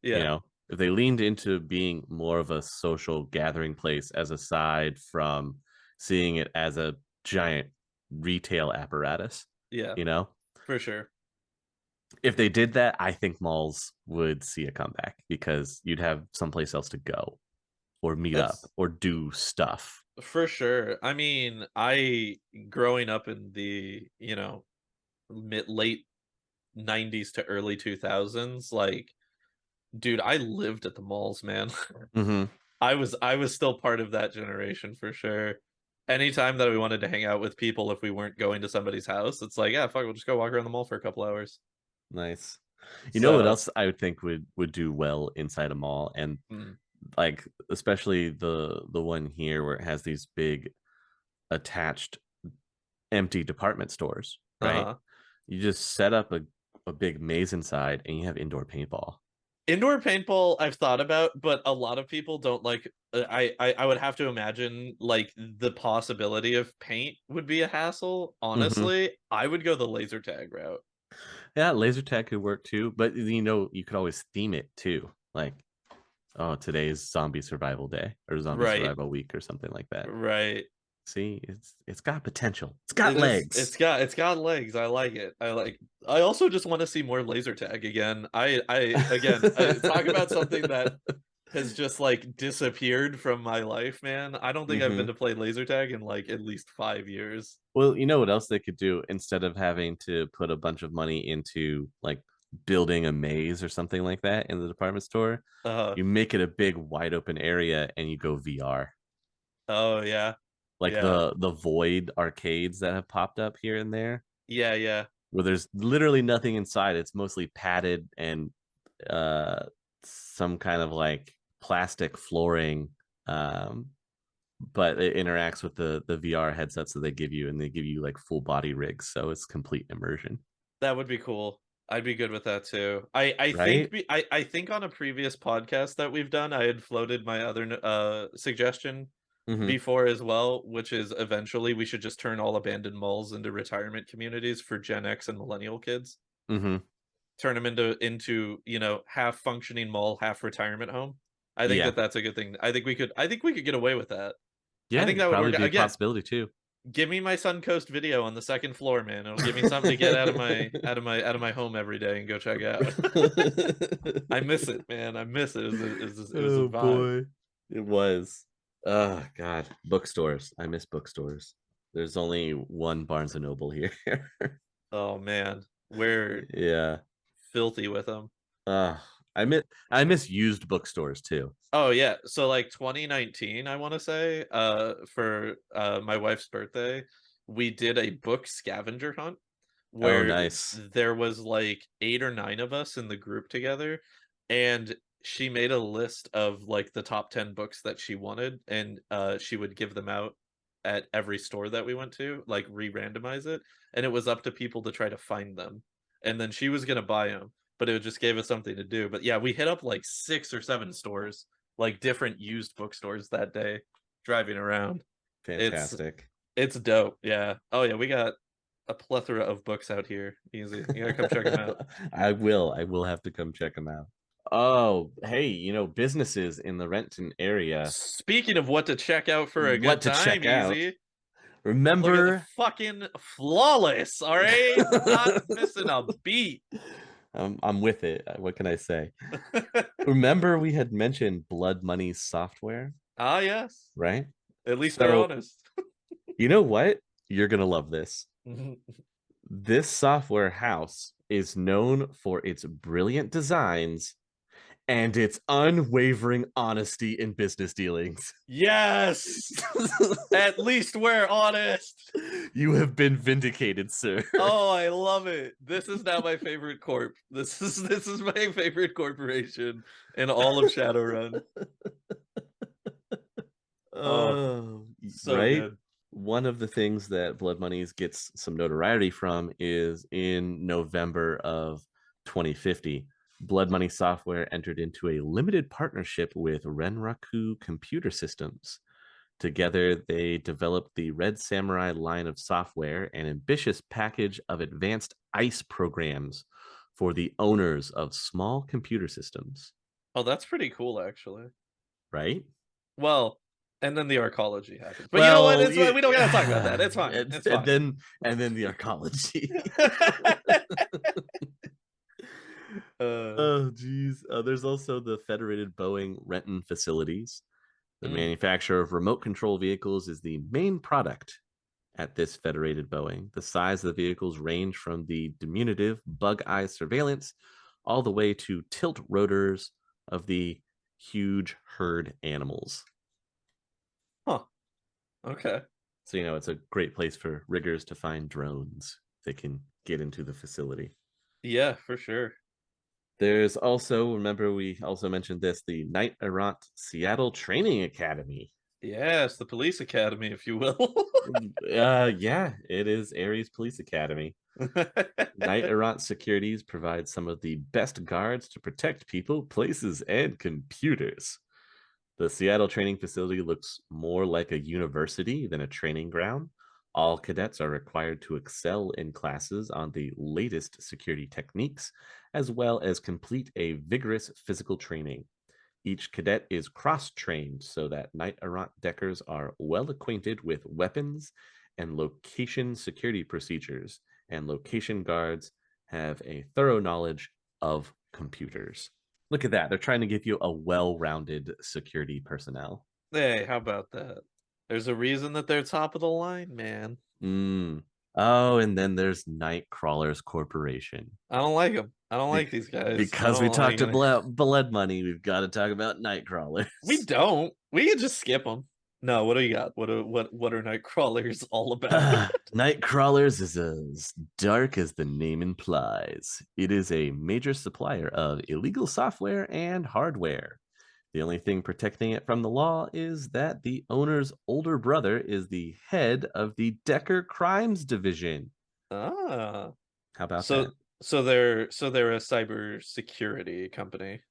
you yeah, know? If they leaned into being more of a social gathering place as aside from seeing it as a giant retail apparatus, yeah, you know? for sure. If they did that, I think malls would see a comeback because you'd have someplace else to go or meet up That's or do stuff. for sure. I mean, I growing up in the, mid late 90s to early 2000s, like Dude, I lived at the malls, man. Mm-hmm. I was still part of that generation for sure. Anytime that we wanted to hang out with people, if we weren't going to somebody's house, it's like, yeah, fuck, we'll just go walk around the mall for a couple hours. Nice. You know what So, else I would think would do well inside a mall, and mm, like especially the one here where it has these big attached empty department stores, right? uh-huh. You just set up a big maze inside and you have indoor paintball. Indoor paintball I've thought about, but a lot of people don't like. I would have to imagine like the possibility of paint would be a hassle. Mm-hmm. Honestly, I would go the laser tag route. Yeah, laser tag could work too, but you could always theme it too. Like, oh, today's zombie survival day or zombie Right, survival week or something like that. right. See, it's got potential. It's got It is. legs. It's got legs. I like it. I also just want to see more laser tag again. I again talk about something that has just like disappeared from my life, man. I don't think I've been Mm-hmm. to play laser tag in like at least 5 years. Well, you know what else they could do instead of having to put a bunch of money into like building a maze or something like that in the department store? Uh You make it a big wide open area and you go VR. oh yeah. Like Yeah. the void arcades that have popped up here and there Yeah, yeah. where there's literally nothing inside. It's mostly padded and uh some kind of like plastic flooring. But it interacts with the VR headsets that they give you, and they give you like full body rigs, so it's complete immersion, That would be cool. I'd be good with that too. I think right? I think on a previous podcast that we've done, I had floated my other suggestion Mm-hmm. before as well, which is eventually we should just turn all abandoned malls into retirement communities for Gen X and millennial kids. Mm-hmm. Turn them into, half functioning mall, half retirement home. I think Yeah. that that's a good thing. I think we could get away with that. I Yeah, think it'd that would probably work. be a Again, possibility too. give me my Suncoast video on the second floor, man. It'll give me something to get out of my home every day and go check out. I miss it, man. I miss it. It was a Oh vibe. boy. It was. Oh God. Bookstores. I miss bookstores. There's only one Barnes and Noble here. Oh man, we're Yeah. filthy with them. Uh I miss used bookstores too. Oh yeah, so like 2019, I want to say, for my wife's birthday, we did a book scavenger hunt Oh where nice. there was like 8 or 9 of us in the group together, and she made a list of like the top 10 books that she wanted, and she would give them out at every store that we went to, like re-randomize it, and it was up to people to try to find them, and then she was gonna buy them, but it just gave us something to do. But yeah, we hit up like 6 or 7 stores, like different used bookstores that day, driving around. It's Fantastic. it's dope. Yeah. Oh yeah, we got a plethora of books out here. Easy. You gotta come check them out. I will. I will have to come check them out. Oh, hey, businesses in the Renton area, Speaking of what to check out for a what good to time, check out. Easy. Look at the Remember, fucking flawless. All right, not missing a beat. I'm with it. What can I say? Remember, we had mentioned Blood Money software, Ah, yes. right? At least they're So, honest. you know what? You're gonna love this. This software house is known for its brilliant designs and its unwavering honesty in business dealings. Yes. At least we're honest. You have been vindicated, sir. Oh, I love it. This is now my favorite corp. This is my favorite corporation in all of Shadowrun. Oh, so Right? good. One of the things that Blood Monies gets some notoriety from is in November of 2050. Blood Money Software entered into a limited partnership with Renraku Computer Systems. Together, they developed the Red Samurai line of software, an ambitious package of advanced ICE programs for the owners of small computer systems. Oh, that's pretty cool, actually. Right? Well, and then the arcology happens. But you know what? Well, It's we don't gotta talk about that. It's fine. and, It's and fine. then the arcology. uh, Oh, geez. There's also the Federated Boeing Renton facilities. The mm. manufacturer of remote control vehicles is the main product at this Federated Boeing. The size of the vehicles range from the diminutive bug eye surveillance all the way to tilt rotors of the huge herd animals. Huh. Okay. So, it's a great place for riggers to find drones that can get into the facility. Yeah, for sure. There's also, remember we also mentioned this, the Knight Errant Seattle Training Academy. Yes, the police academy, if you will. Yeah, it is Ares Police Academy. Knight Errant Securities provides some of the best guards to protect people, places, and computers. The Seattle training facility looks more like a university than a training ground. All cadets are required to excel in classes on the latest security techniques, as well as complete a vigorous physical training. Each cadet is cross-trained so that Knight Errant Deckers are well acquainted with weapons and location security procedures, and location guards have a thorough knowledge of computers. Look at that. They're trying to give you a well-rounded security personnel. Hey, how about that? There's a reason that they're top of the line, man. Oh, and then there's Night Crawlers Corporation. I don't like them. I don't like these guys. Because we talked about blood money, we've got to talk about Night Crawlers. We don't. We can just skip them. No, what do you got? What are night crawlers all about? Night Crawlers is as dark as the name implies. It is a major supplier of illegal software and hardware. The only thing protecting it from the law is that the owner's older brother is the head of the Decker Crimes Division. Ah. How about that? So they're a cyber security company.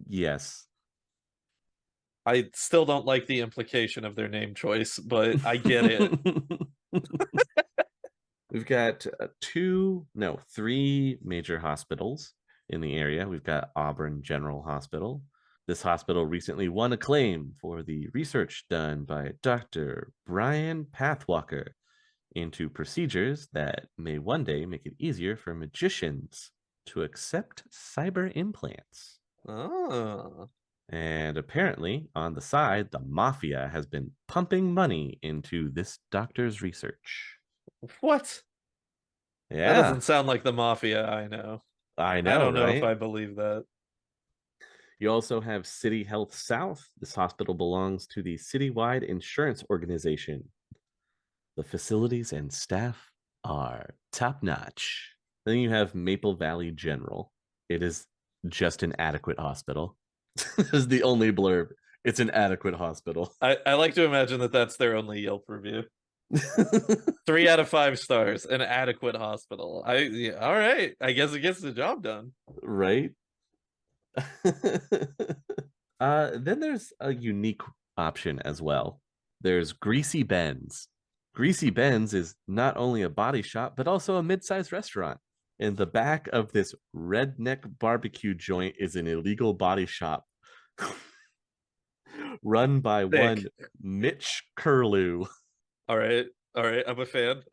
Yes. I still don't like the implication of their name choice, but I get it. We've got three major hospitals in the area. We've got Auburn General Hospital. This hospital recently won acclaim for the research done by Dr. Brian Pathwalker into procedures that may one day make it easier for magicians to accept cyber implants. Oh. And apparently, on the side, the mafia has been pumping money into this doctor's research. What? Yeah. That doesn't sound like the mafia I know. I know, I don't know right? if I believe that. You also have City Health South. This hospital belongs to the citywide insurance organization. The facilities and staff are top-notch. Then you have Maple Valley General. It is just an adequate hospital. This is the only blurb. It's an adequate hospital. I like to imagine that that's their only Yelp review. 3 out of 5 stars, an adequate hospital. All right. I guess it gets the job done. Right? Then there's a unique option as well. There's Greasy Ben's. Greasy Ben's is not only a body shop, but also a mid-sized restaurant. In the back of this redneck barbecue joint is an illegal body shop run by one Mitch Curlew. All right. I'm a fan.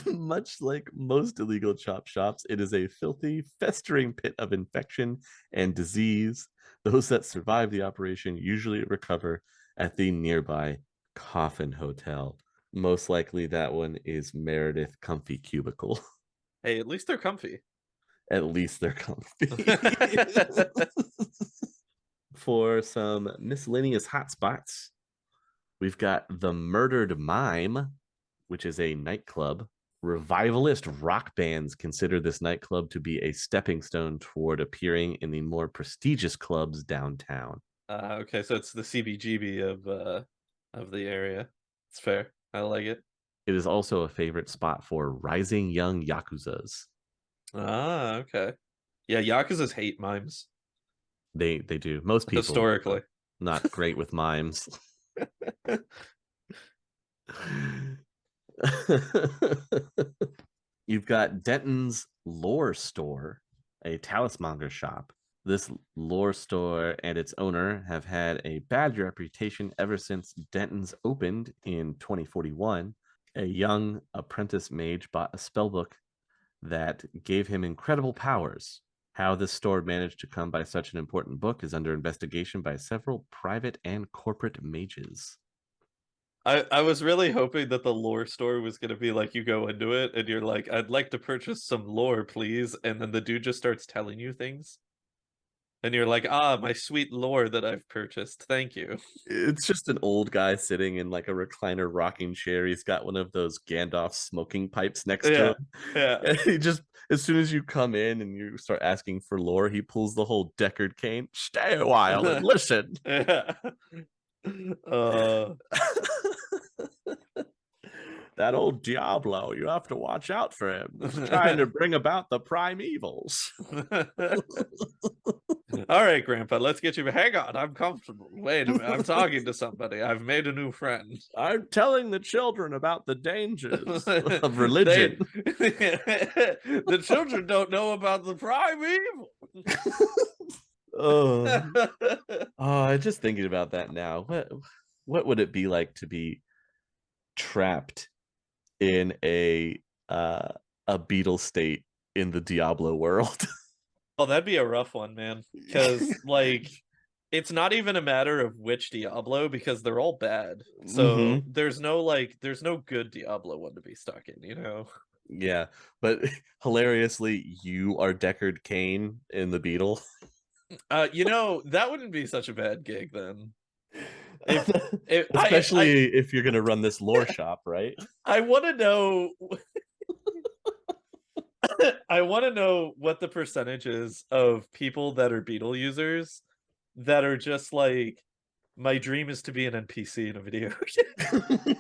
Much like most illegal chop shops, it is a filthy, festering pit of infection and disease. Those that survive the operation usually recover at the nearby Coffin Hotel. Most likely that one is Meredith Comfy Cubicle. Hey, at least they're comfy. At least they're comfy. For some miscellaneous hotspots, we've got the Murdered Mime, which is a nightclub. Revivalist rock bands consider this nightclub to be a stepping stone toward appearing in the more prestigious clubs downtown. Okay, so it's the CBGB of the area. It's fair. I like it. It is also a favorite spot for rising young yakuzas. Ah, okay. Yeah, yakuzas hate mimes. They do. Most people Historically. not great with mimes. You've got Denton's Lore Store, a talismonger shop. This lore store and its owner have had a bad reputation ever since Denton's opened in 2041. A young apprentice mage bought a spellbook that gave him incredible powers. How this store managed to come by such an important book is under investigation by several private and corporate mages. I was really hoping that the lore store was going to be like, you go into it and you're like, I'd like to purchase some lore, please. And then the dude just starts telling you things. And you're like, ah, my sweet lore that I've purchased. Thank you. It's just an old guy sitting in like a recliner rocking chair. He's got one of those Gandalf smoking pipes next to Yeah. him. Yeah. And he just, as soon as you come in and you start asking for lore, he pulls the whole Deckard cane. Stay a while and listen. Yeah. That old Diablo, you have to watch out for him. He's trying to bring about the primevals. All right, Grandpa, let's get you. Hang on, I'm comfortable. Wait a minute, I'm talking to somebody. I've made a new friend. I'm telling the children about the dangers of religion. The children don't know about the primeval. Just thinking about that now. What would it be like to be trapped in a beetle state in the Diablo world? Oh, that'd be a rough one, man. Because like, it's not even a matter of which Diablo, because they're all bad. So there's no good Diablo one to be stuck in, you know? Yeah, but hilariously, you are Deckard Cain in the beetle. You know, that wouldn't be such a bad gig then. Especially if you're gonna run this lore shop, right? I want to know. I want to know what the percentage is of people that are beetle users that are just like, my dream is to be an NPC in a video game.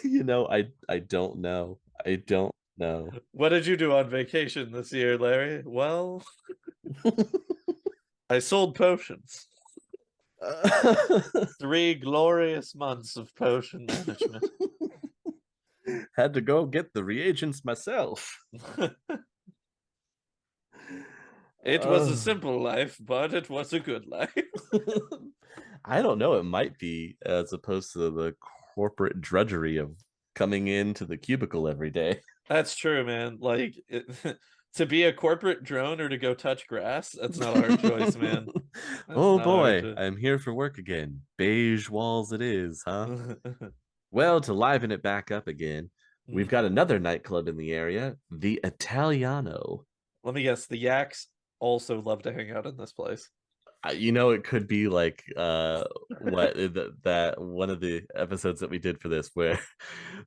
You know, I don't know. I don't know. What did you do on vacation this year, Larry? Well, I sold potions. 3 glorious months of potion management. Had to go get the reagents myself. It was a simple life, but it was a good life. I don't know. It might be, as opposed to the corporate drudgery of coming into the cubicle every day. That's true, man. Like, to be a corporate drone or to go touch grass, that's not a hard choice, man. Oh boy, I'm here for work again. Beige walls it is, huh? Well, to liven it back up again, we've got another nightclub in the area, the Italiano. Let me guess, the Yaks also love to hang out in this place. You know, it could be like that one of the episodes that we did for this where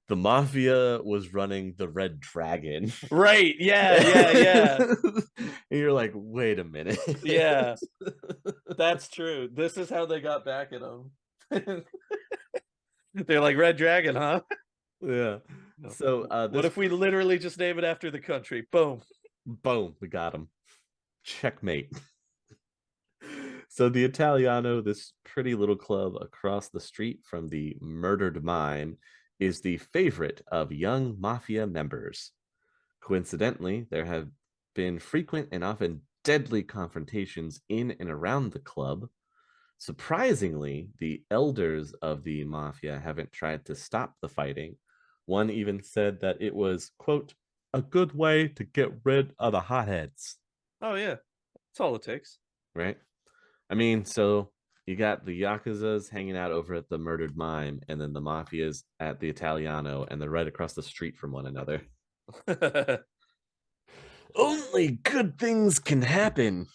the mafia was running the Red Dragon. Right, yeah. And you're like, wait a minute. Yeah, that's true. This is how they got back at him. They're like, Red Dragon, huh? Yeah. So what if we literally just name it after the country? Boom. Boom, we got him. Checkmate. So the Italiano, this pretty little club across the street from the murdered mime, is the favorite of young mafia members. Coincidentally, there have been frequent and often deadly confrontations in and around the club. Surprisingly, the elders of the mafia haven't tried to stop the fighting. One even said that it was, quote, a good way to get rid of the hotheads. Oh, yeah. That's all it takes. Right? I mean, so you got the Yakuzas hanging out over at the murdered mime, and then the mafias at the Italiano, and they're right across the street from one another. Only good things can happen.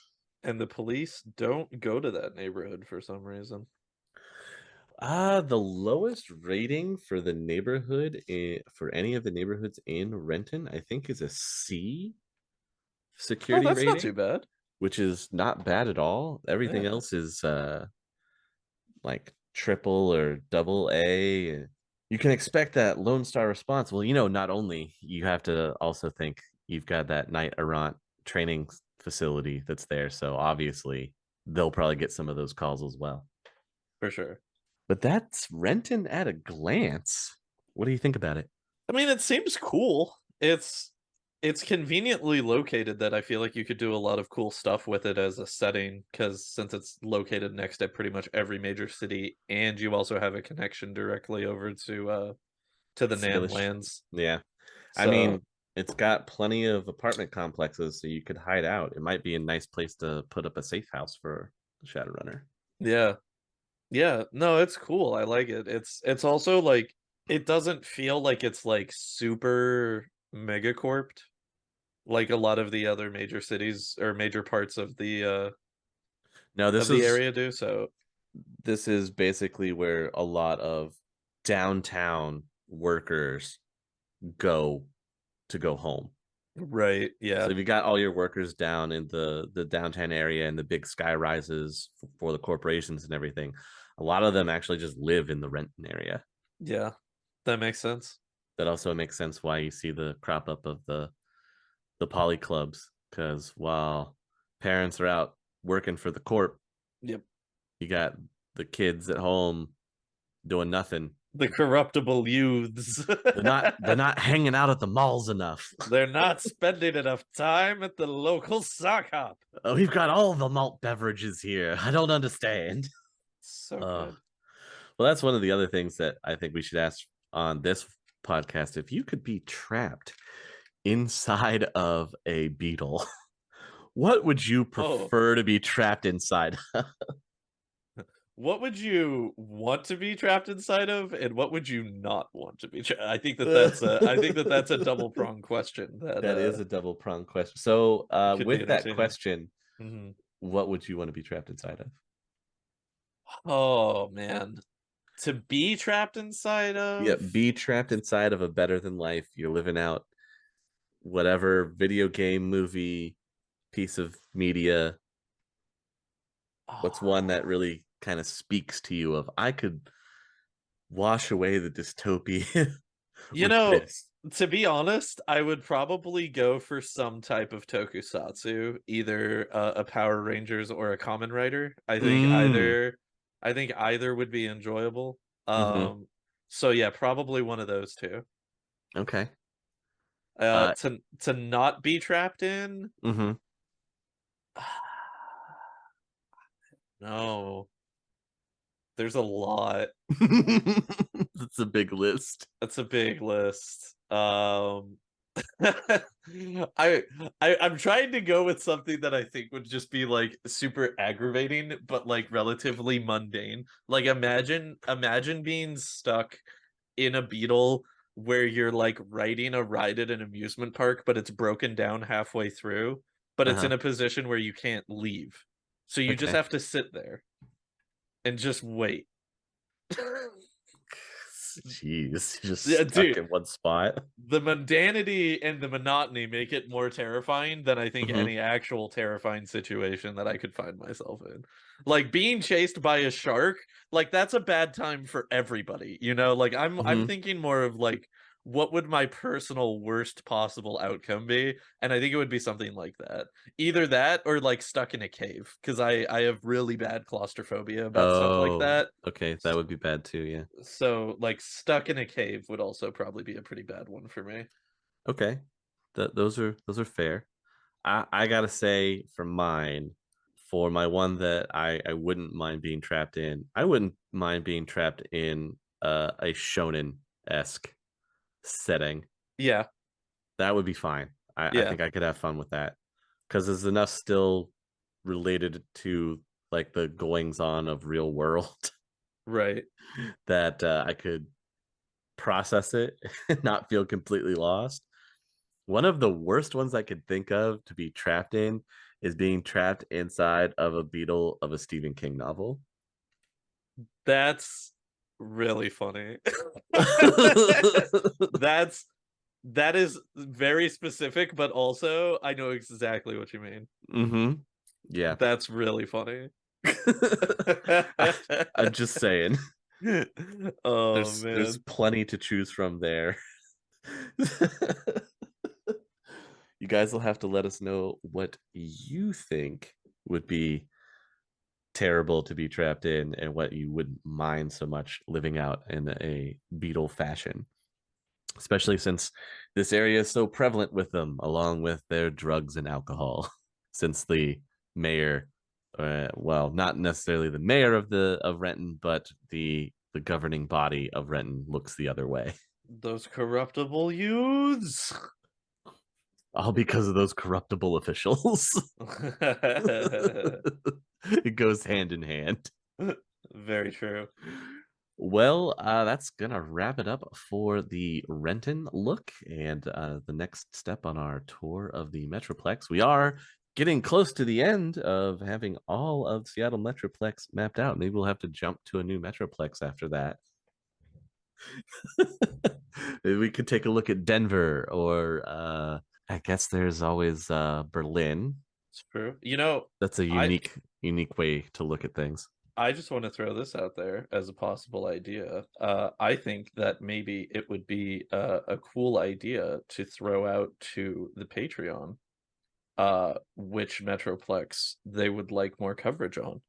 And the police don't go to that neighborhood for some reason. The lowest rating for the neighborhood for any of the neighborhoods in Renton, I think, is a C security that's rating. Not too bad. Which is not bad at all. Everything else is like triple or double A. You can expect that Lone Star response. Well, you know, not only you have to also think you've got that Knight Errant training facility that's there, so obviously they'll probably get some of those calls as well. For sure. But that's Renton at a glance. What do you think about it? I mean, it seems cool. It's conveniently located that I feel like you could do a lot of cool stuff with it as a setting, because since it's located next to pretty much every major city, and you also have a connection directly over to the Nan lands. Yeah. So, I mean, it's got plenty of apartment complexes, so you could hide out. It might be a nice place to put up a safe house for Shadowrunner. Yeah. Yeah, no, it's cool. I like it. It's also like, it doesn't feel like it's like super megacorped. like a lot of the other major cities or major parts of the No, area do. So this is basically where a lot of downtown workers go to go home. right, So yeah, if you got all your workers down in the downtown area and the big sky rises for the corporations and everything, a lot of them actually just live in the Renton area. yeah, that makes sense. That also makes sense why you see the crop up of the poly clubs, because while parents are out working for the corp, Yep, you got the kids at home doing nothing. the corruptible youths. They're not hanging out at the malls enough. They're not spending enough time at the local sock hop. Oh, we've got all the malt beverages here. I don't understand. So Uh, good. well, that's one of the other things that I think we should ask on this podcast. If you could be trapped inside of a beetle, what would you Oh, prefer to be trapped inside? what would you want to be trapped inside of, and what would you not want to be? I think that that's a double pronged question that That is a double pronged question. So, could be with that entertaining. question, Mhm. what would you want to be trapped inside of? Oh man, to be trapped inside Yeah, of. be trapped inside of a better than life. You're living out whatever video game, movie, piece of media. What's one that really kind of speaks to you of I could wash away the dystopia You with know, this? to be honest, I would probably go for some type of tokusatsu, either a Power Rangers or a Kamen Rider. Mm. I think either would be enjoyable. Mm-hmm. So yeah, probably one of those two. Okay. Uh. To not be trapped in. Mm-hmm. No, there's a lot. That's a big list. That's a big list. I, I'm trying to go with something that I think would just be like super aggravating, but like relatively mundane. Like imagine being stuck in a beetle where you're like riding a ride at an amusement park, but it's broken down halfway through, but it's Uh-huh. in a position where you can't leave. So you just Okay. have to sit there and just wait. Jeez, just Yeah, stuck dude. in one spot. The mundanity and the monotony make it more terrifying than I think Mm-hmm. any actual terrifying situation that I could find myself in. Like being chased by a shark, like that's a bad time for everybody, you know? Like I'm Mm-hmm. thinking more of like what would my personal worst possible outcome be? And I think it would be something like that. Either that or like stuck in a cave because I have really bad claustrophobia about stuff like Oh, that. okay. That would be bad too, yeah. So like stuck in a cave would also probably be a pretty bad one for me. Okay. Those are fair. I gotta say for mine, for my one that I wouldn't mind being trapped in, I wouldn't mind being trapped in a shonen-esque setting. Yeah, That would be fine. I yeah, think I could have fun with that. Because there's enough still related to like the goings on of real world right. that I could process it and not feel completely lost. One of the worst ones I could think of to be trapped in is being trapped inside of a beetle of a Stephen King novel. That's really funny. That's that is very specific, but also I know exactly what you mean. Mm-hmm. Yeah. That's really funny. I'm just saying. Oh There's man. plenty to choose from there. You guys will have to let us know what you think would be terrible to be trapped in and what you wouldn't mind so much living out in a beetle fashion, especially since this area is so prevalent with them, along with their drugs and alcohol. Since the mayor, well, not necessarily the mayor of Renton, but the governing body of Renton looks the other way. Those corruptible youths. All because of those corruptible officials. It goes hand in hand. Very true. Well, that's gonna wrap it up for the Renton look and the next step on our tour of the Metroplex. We are getting close to the end of having all of Seattle Metroplex mapped out. Maybe we'll have to jump to a new Metroplex after that. Maybe we could take a look at Denver, or I guess there's always Berlin. It's true. You know, That's a I unique way to look at things. I just want to throw this out there as a possible idea. I think that maybe it would be a cool idea to throw out to the Patreon which Metroplex they would like more coverage on.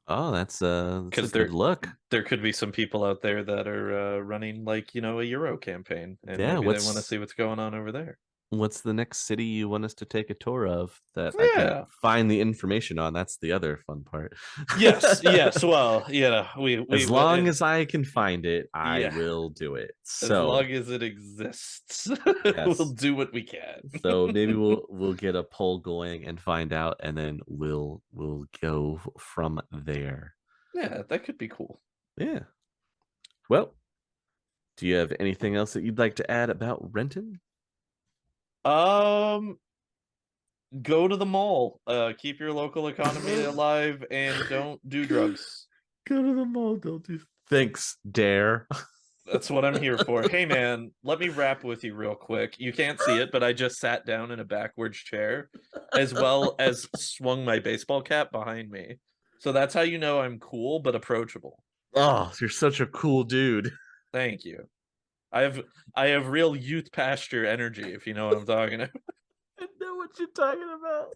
Oh, that's a Because good look. there could be some people out there that are running like, you know, a Euro campaign, and Yeah, maybe they want to see what's going on over there. what's the next city you want us to take a tour of that I can Yeah. find the information on? That's the other fun part. Yes, yes. Well, you know, we As long as I can find it, I Yeah. will do it. as So long as it exists, Yes. we'll do what we can. so maybe we'll get a poll going and find out, and then we'll go from there. Yeah, that could be cool. Yeah. Well, do you have anything else that you'd like to add about Renton? Go to the mall. Keep your local economy alive, and don't do drugs. Go to the mall, don't do. Thanks, Dare. That's what I'm here for. Hey man, let me rap with you real quick. You can't see it, but I just sat down in a backwards chair, as well as swung my baseball cap behind me. So that's how you know I'm cool but approachable. Oh, you're such a cool dude. Thank you. I have real youth pasture energy, if you know what I'm talking about. I know what you're talking about.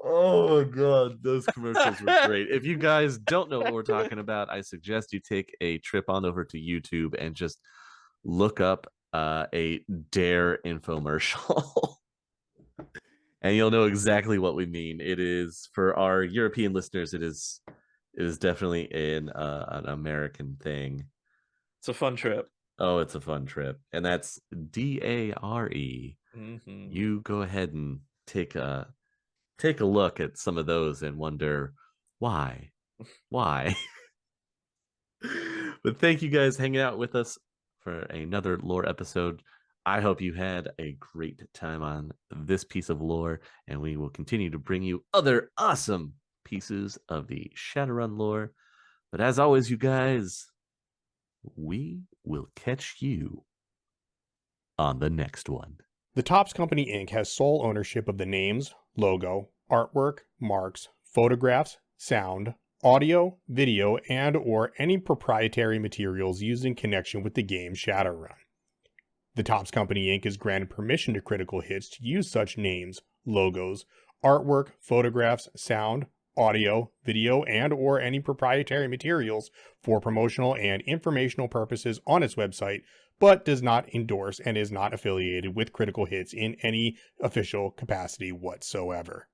Oh my god, those commercials were great. If you guys don't know what we're talking about, I suggest you take a trip on over to YouTube and just look up a Dare infomercial. And you'll know exactly what we mean. It is, for our European listeners, it is definitely an American thing. It's a fun trip. Oh, it's a fun trip. And that's DARE. Mm-hmm. You go ahead and take a look at some of those and wonder why. But thank you guys hanging out with us for another lore episode. I hope you had a great time on this piece of lore, and we will continue to bring you other awesome pieces of the Shadowrun lore. But as always, you guys, we will catch you on the next one. The Topps Company Inc. has sole ownership of the names, logo, artwork, marks, photographs, sound, audio, video, and/or any proprietary materials used in connection with the game Shadowrun. The Topps Company Inc. is granted permission to Critical Hits to use such names, logos, artwork, photographs, sound, audio, video, and/or any proprietary materials for promotional and informational purposes on its website, but does not endorse and is not affiliated with Critical Hits in any official capacity whatsoever.